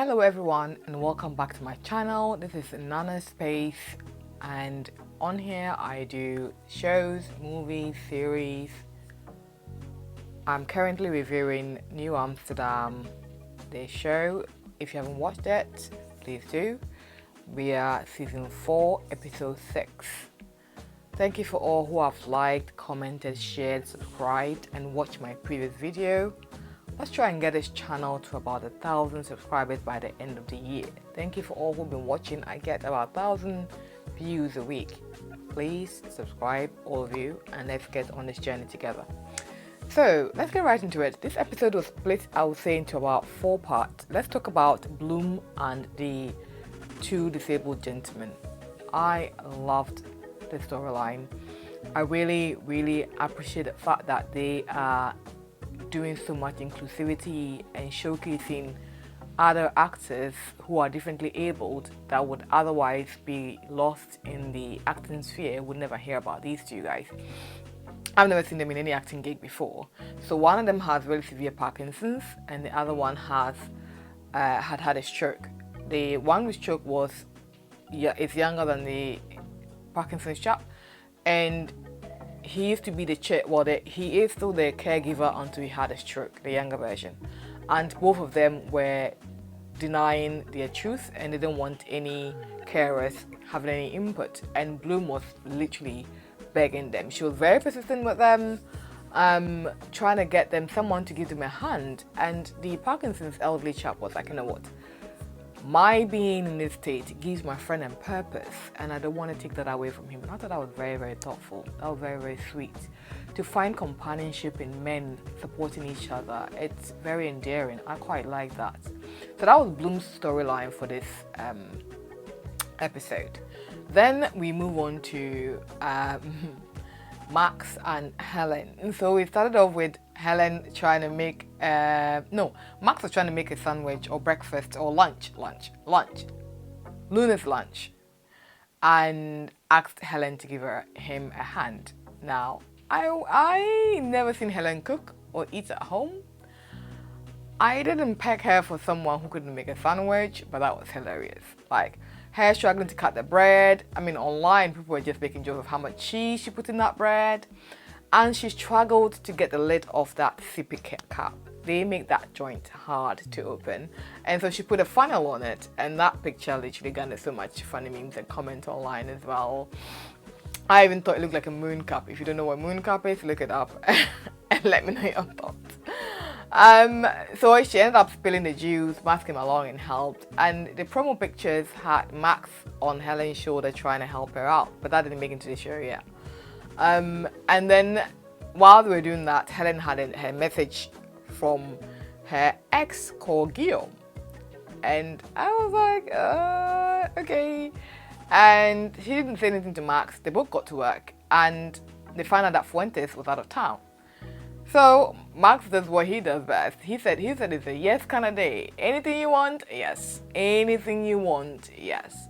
Hello everyone and welcome back to my channel. This is Nana Space, and on here I do shows, movies, series. I'm currently reviewing New Amsterdam, the show. If you haven't watched it, please do. We are season 4, episode 6. Thank you for all who have liked, commented, shared, subscribed and watched my previous video. Let's try and get this channel to about 1,000 subscribers by the end of the year. Thank you for all who've been watching. I get about 1,000 views a week. Please subscribe, all of you, and let's get on this journey together. So let's get right into it. This episode was split, I would say, into about 4 parts. Let's talk about Bloom and the 2 disabled gentlemen. I loved the storyline. I really appreciate the fact that they are doing so much inclusivity and showcasing other actors who are differently abled that would otherwise be lost in the acting sphere, would never hear about these 2 guys. I've never seen them in any acting gig before. So one of them has very severe Parkinson's and the other one has had a stroke. The one with stroke is younger than the Parkinson's chap, and he used to be he is still the caregiver until he had a stroke, the younger version. And both of them were denying their truth and they didn't want any carers having any input. And Bloom was literally begging them. She was very persistent with them, trying to get them someone to give them a hand. And the Parkinson's elderly chap was like, you know what? My being in this state gives my friend a purpose, and I don't want to take that away from him. And I thought that was very thoughtful. That was very sweet. To find companionship in men supporting each other, it's very endearing. I quite like that. So that was Bloom's storyline for this episode. Then we move on to Max and Helen. And so we started off with Helen trying to make Max was trying to make a sandwich or breakfast or lunch, Luna's lunch, and asked Helen to give him a hand. Now, I never seen Helen cook or eat at home. I didn't peg her for someone who couldn't make a sandwich, but that was hilarious. Like, her struggling to cut the bread. I mean, online people were just making jokes of how much cheese she put in that bread. And she struggled to get the lid off that sippy cup. They make that joint hard to open. And so she put a funnel on it, and that picture literally garnered so much funny memes and comments online as well. I even thought it looked like a moon cup. If you don't know what moon cup is, look it up and let me know your thoughts. So she ended up spilling the juice. Max came along and helped, and the promo pictures had Max on Helen's shoulder trying to help her out, but that didn't make it into the show yet. And then while they were doing that, Helen had her message from her ex called Guillaume, and I was like, okay. And she didn't say anything to Max. They both got to work, and they found out that Fuentes was out of town. So Max does what he does best. He said it's a yes kind of day. Anything you want, yes. Anything you want, yes.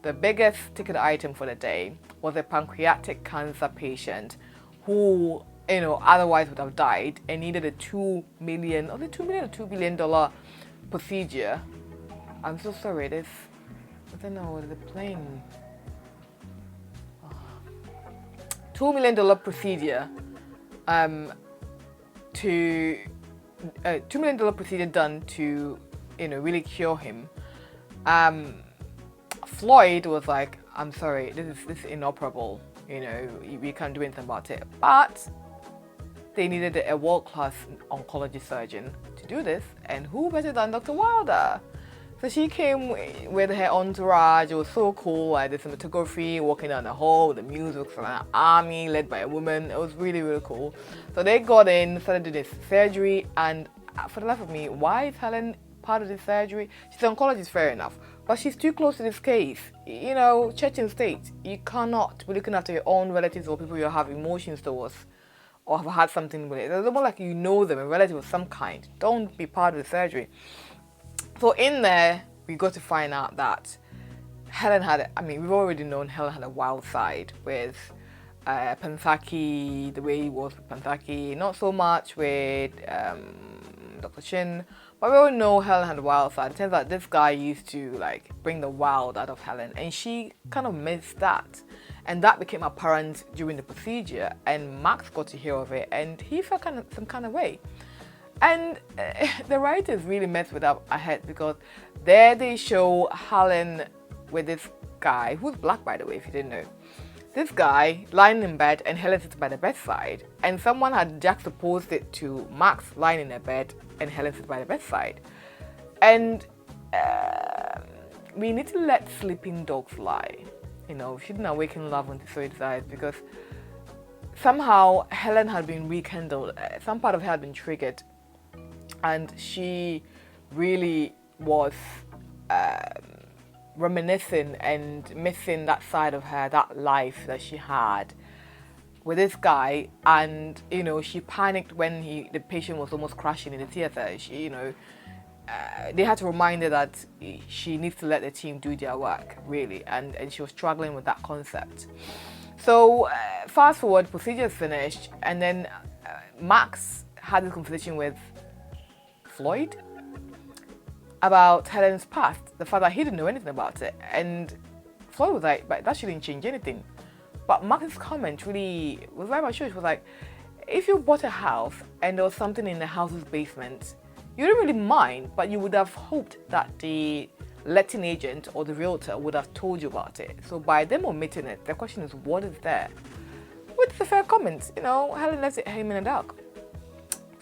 The biggest ticket item for the day was a pancreatic cancer patient who, otherwise would have died and needed a $2 million or $2 billion procedure. I'm so sorry. I don't know, the plane. $2 million procedure. $2 million procedure done to, really cure him. Floyd was like, I'm sorry, this is inoperable. We can't do anything about it. But they needed a world-class oncology surgeon to do this, and who better than Dr. Wilder? So she came with her entourage. It was so cool. The cinematography, walking down the hall, the music from an army led by a woman. It was really cool. So they got in, started doing this surgery, and for the life of me, why is Helen part of this surgery? She's an oncologist, fair enough, but she's too close to this case. Church and state, you cannot be looking after your own relatives or people you have emotions towards or have had something with it. It's more like them, a relative of some kind. Don't be part of the surgery. So in there, we got to find out that Helen we've already known Helen had a wild side with Pansaki, the way he was with Pansaki, not so much with Dr. Chin, But we all know Helen had a wild side. It turns out this guy used to like bring the wild out of Helen, and she kind of missed that. And that became apparent during the procedure, and Max got to hear of it, and he felt some kind of way. And the writers really messed with our head, because there they show Helen with this guy, who's black by the way, if you didn't know. This guy lying in bed and Helen sits by the bedside, and someone had juxtaposed it to Max lying in a bed and Helen sits by the bedside. And we need to let sleeping dogs lie. You know, she didn't awaken love until so its eyes, because somehow Helen had been rekindled, some part of her had been triggered, and she really was reminiscing and missing that side of her, that life that she had with this guy. And you know, she panicked when the patient was almost crashing in the theater. She, you know, they had to remind her that she needs to let the team do their work, really, and she was struggling with that concept. So fast forward, procedure is finished, and then Max had this conversation with Floyd about Helen's past, the fact that he didn't know anything about it. And Floyd was like, but that shouldn't change anything. But Max's comment really was very much true. She was like, if you bought a house and there was something in the house's basement, you didn't really mind, but you would have hoped that the letting agent or the realtor would have told you about it. So by them omitting it, the question is, what is there? Which is a fair comment. You know, Helen left it him in the dark.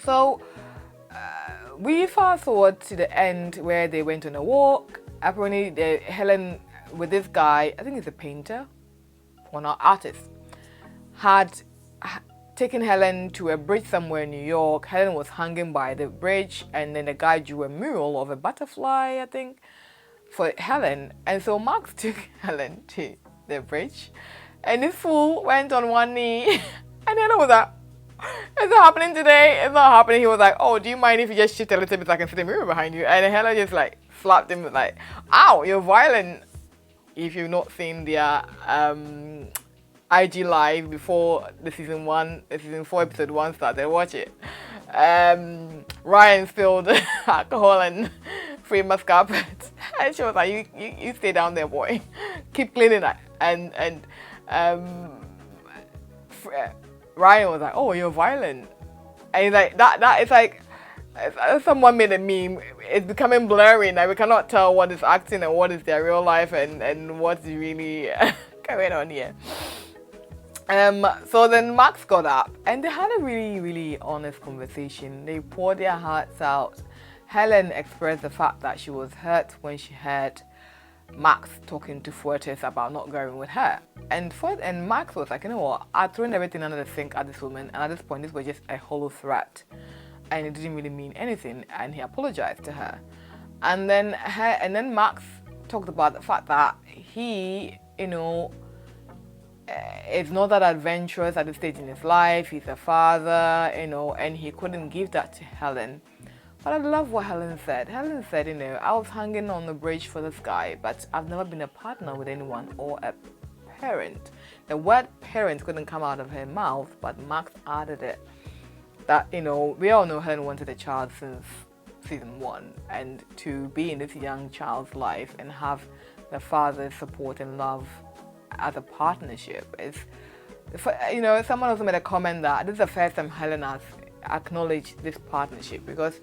So we fast forward to the end where they went on a walk. Apparently, Helen with this guy, I think he's a painter, or not artist, had taken Helen to a bridge somewhere in New York. Helen was hanging by the bridge, and then the guy drew a mural of a butterfly, I think, for Helen. And so Max took Helen to the bridge, and this fool went on one knee, and Helen was like, "Is it happening today? It's not happening." He was like, "Oh, do you mind if you just shift a little bit so I can see the mirror behind you?" And Helen just like slapped him like, "Ow, you're violent." If you've not seen their IG live before the season 4 episode 1 started, watch it. Ryan spilled alcohol and famous carpet, and she was like, "You stay down there, boy. Keep cleaning that." And Ryan was like, "Oh, you're violent," and he's like, that is like, someone made a meme. It's becoming blurry now. We cannot tell what is acting and what is their real life, and what's really going on here. So then Max got up, and they had a really, really honest conversation. They poured their hearts out. Helen expressed the fact that she was hurt when she heard Max talking to Fuertes about not going with her. And Max was like, "You know what? I'd thrown everything under the sink at this woman, and at this point, this was just a hollow threat. And it didn't really mean anything," and he apologized to her. And then Max talked about the fact that he, you know, is not that adventurous at this stage in his life. He's a father, you know, and he couldn't give that to Helen. But I love what Helen said. Helen said, "You know, I was hanging on the bridge for this guy, but I've never been a partner with anyone or a parent." The word parent couldn't come out of her mouth, but Max added it. That, you know, we all know Helen wanted a child since season 1, and to be in this young child's life and have the father's support and love as a partnership is, you know, someone also made a comment that this is the first time Helen has acknowledged this partnership, because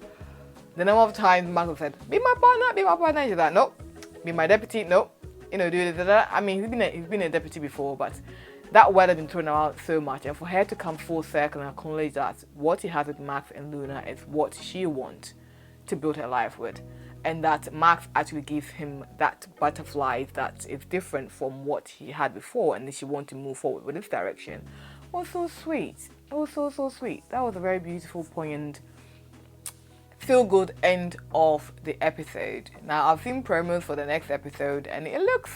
the number of times Mark said, be my partner, she's like, "Nope." "Be my deputy, nope." You know, do this. I mean, he's been a deputy before, but that word has been thrown out so much, and for her to come full circle and acknowledge that what he has with Max and Luna is what she wants to build her life with, and that Max actually gives him that butterfly that is different from what he had before, and she wants to move forward with this direction, was so sweet. It was so sweet. That was a very beautiful, poignant, feel-good end of the episode. Now, I've seen promos for the next episode, and it looks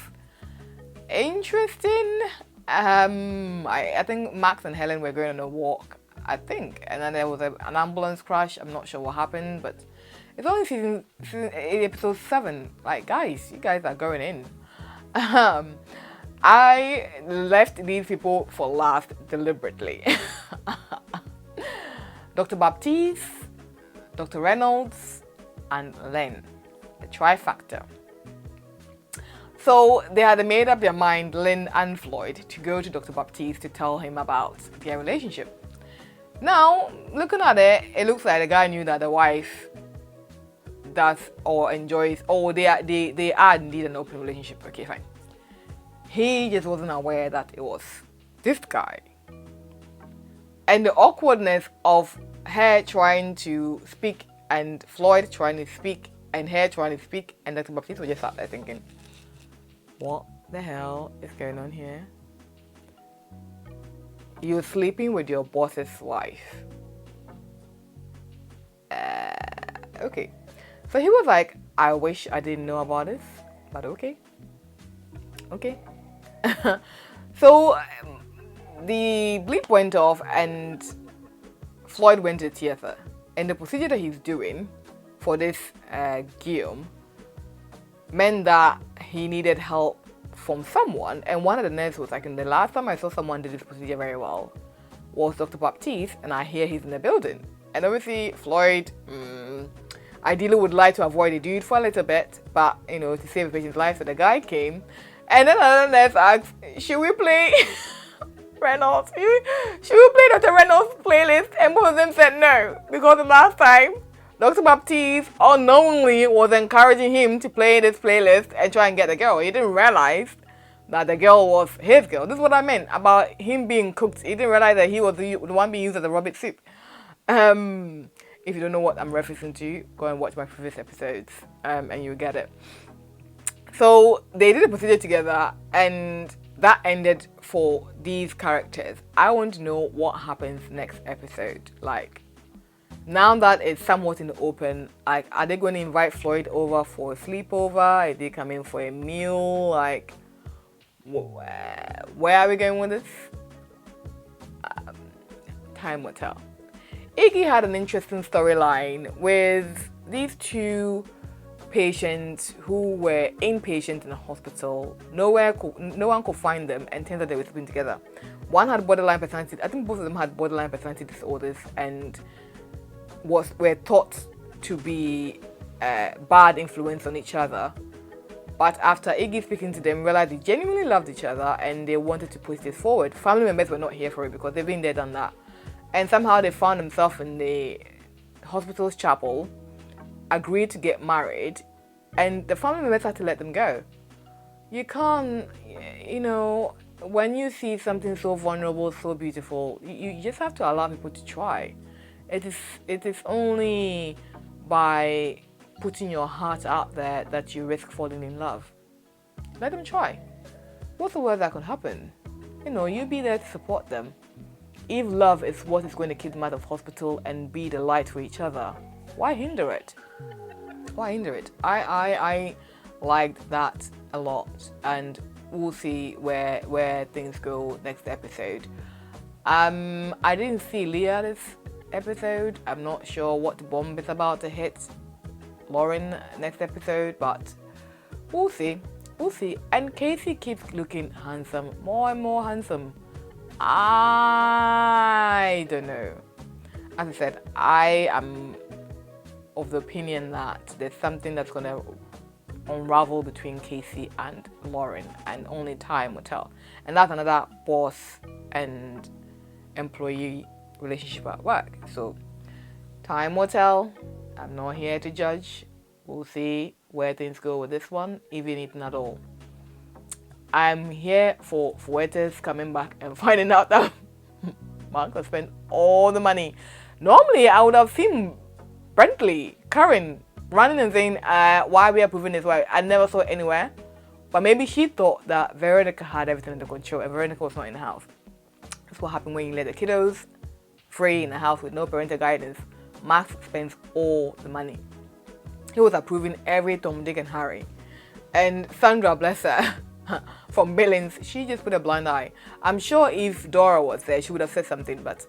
interesting. I think Max and Helen were going on a walk, I think, and then there was an ambulance crash. I'm not sure what happened, but it's only season 8, episode 7. Like, guys, you guys are going in. I left these people for last deliberately. Dr. Baptiste, Dr. Reynolds, and Lynn, the trifactor. So they had made up their mind, Lynn and Floyd, to go to Dr. Baptiste to tell him about their relationship. Now, looking at it, it looks like the guy knew that the wife does or enjoys, or they are indeed an open relationship. Okay, fine. He just wasn't aware that it was this guy. And the awkwardness of her trying to speak and Floyd trying to speak and her trying to speak, and Dr. Baptiste was just sat there thinking, what the hell is going on here? You're sleeping with your boss's wife. Okay. So he was like, I wish I didn't know about this, but okay. Okay. So the bleep went off and Floyd went to the theater. And the procedure that he's doing for this Guillaume meant that he needed help from someone. And one of the nurses was like, the last time I saw someone did this procedure very well was Dr. Baptiste, and I hear he's in the building. And obviously Floyd ideally would like to avoid the dude for a little bit, but to save the patient's life. So the guy came, and then another nurse asked, should we play Reynolds? Should we play Dr. Reynolds' playlist? And both of them said no, because the last time Dr. Baptiste unknowingly was encouraging him to play this playlist and try and get the girl. He didn't realize that the girl was his girl. This is what I meant about him being cooked. He didn't realize that he was the one being used as a rabbit soup. If you don't know what I'm referencing to, go and watch my previous episodes and you'll get it. So they did a procedure together and that ended for these characters. I want to know what happens next episode. Like, now that it's somewhat in the open, like, are they going to invite Floyd over for a sleepover? Are they coming for a meal? Like, where are we going with this? Time will tell. Iggy had an interesting storyline with these two patients who were inpatient in a hospital. No one could find them, and turns out they were sleeping together. One had borderline personality. I think both of them had borderline personality disorders and were thought to be bad influence on each other. But after Iggy speaking to them, realized they genuinely loved each other and they wanted to push this forward. Family members were not here for it because they've been there, done that. And somehow they found themselves in the hospital's chapel, agreed to get married, and the family members had to let them go. You can't, when you see something so vulnerable, so beautiful, you just have to allow people to try. It is only by putting your heart out there that you risk falling in love. Let them try. What's the worst that could happen? You be there to support them. If love is what is going to keep them out of hospital and be the light for each other, why hinder it? Why hinder it? I liked that a lot, and we'll see where things go next episode. I didn't see Leah this episode. I'm not sure what the bomb is about to hit Lauren next episode, but we'll see. We'll see. And Casey keeps looking handsome, more and more handsome. I don't know. As I said, I am of the opinion that there's something that's going to unravel between Casey and Lauren, and only time will tell. And that's another boss and employee relationship at work. So time will tell. I'm not here to judge. We'll see where things go with this one, if anything at all. I'm here for Fuertes coming back and finding out that Mark has spent all the money. Normally, I would have seen Brentley, Karen, running and saying, why are we approving this? Why? I never saw it anywhere. But maybe she thought that Veronica had everything under control and Veronica was not in the house. That's what happened when you let the kiddos free in the house with no parental guidance. Max spends all the money. He was approving every Tom, Dick and Harry. And Sandra, bless her, from Billings, she just put a blind eye. I'm sure if Dora was there, she would have said something, but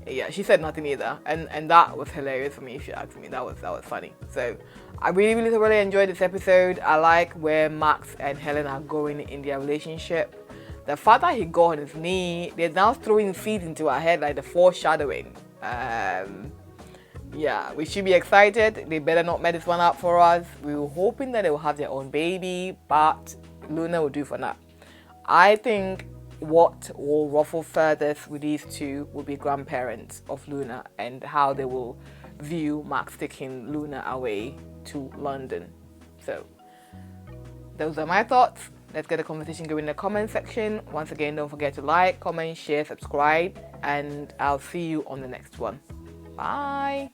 yeah, she said nothing either. And that was hilarious for me, if you ask me. That was funny. So I really enjoyed this episode. I like where Max and Helen are going in their relationship. The fact that he got on his knee, they're now throwing seeds into her head, like the foreshadowing. Yeah, we should be excited. They better not mess this one up for us. We were hoping that they will have their own baby, but Luna will do for now. I think what will ruffle feathers with these two will be grandparents of Luna and how they will view Max taking Luna away to London. So those are my thoughts. Let's get the conversation going in the comment section. Once again, don't forget to like, comment, share, subscribe, and I'll see you on the next one. Bye.